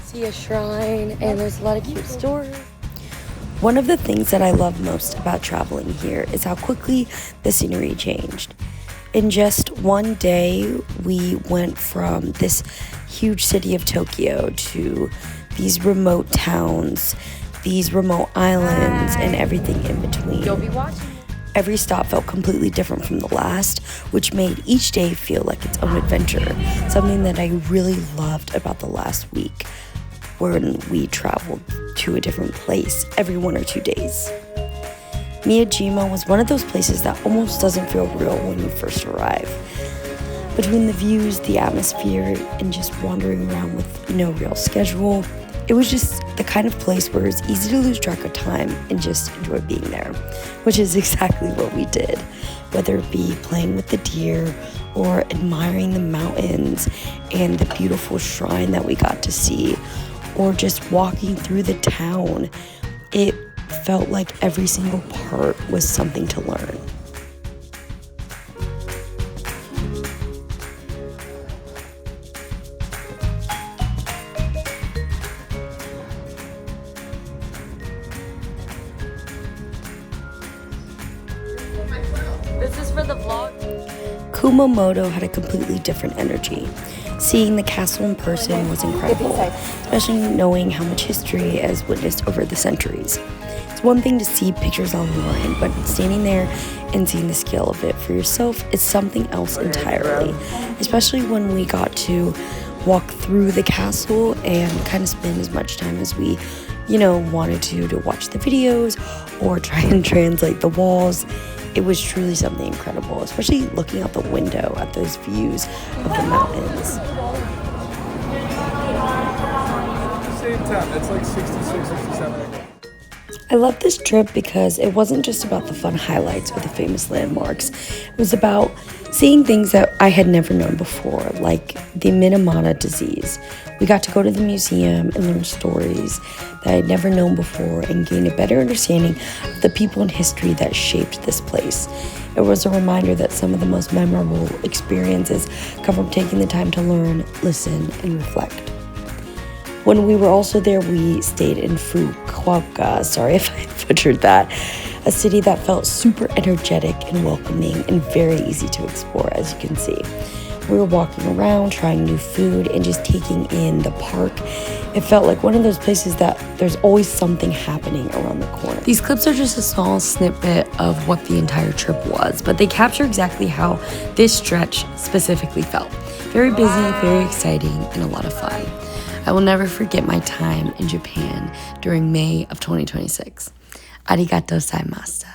see a shrine, and there's a lot of cute stores. One of the things that I love most about traveling here is how quickly the scenery changed. In just one day, we went from this huge city of Tokyo to these remote towns, these remote islands, and everything in between. You'll be watching. Every stop felt completely different from the last, which made each day feel like its own adventure, something that I really loved about the last week, when we traveled to a different place every 1 or 2 days. Miyajima was one of those places that almost doesn't feel real when you first arrive. Between the views, the atmosphere, and just wandering around with no real schedule, it was just the kind of place where it's easy to lose track of time and just enjoy being there, which is exactly what we did. Whether it be playing with the deer or admiring the mountains and the beautiful shrine that we got to see, or just walking through the town, it felt like every single part was something to learn. This is for the vlog. Kumamoto had a completely different energy. Seeing the castle in person was incredible, especially knowing how much history it has witnessed over the centuries. It's one thing to see pictures online, but standing there and seeing the scale of it for yourself is something else entirely, especially when we got to walk through the castle and kind of spend as much time as we, wanted to watch the videos or try and translate the walls. It was truly something incredible, especially looking out the window at those views of the mountains. Same time, that's like 66, 67. I love this trip because it wasn't just about the fun highlights or the famous landmarks. It was about seeing things that I had never known before, like the Minamata disease. We got to go to the museum and learn stories that I'd never known before and gain a better understanding of the people and history that shaped this place. It was a reminder that some of the most memorable experiences come from taking the time to learn, listen, and reflect. When we were also there, we stayed in Fukuoka, sorry if I butchered that, a city that felt super energetic and welcoming and very easy to explore, as you can see. We were walking around, trying new food, and just taking in the park. It felt like one of those places that there's always something happening around the corner. These clips are just a small snippet of what the entire trip was, but they capture exactly how this stretch specifically felt. Very busy, very exciting, and a lot of fun. I will never forget my time in Japan during May of 2026. Arigatou gozaimashita.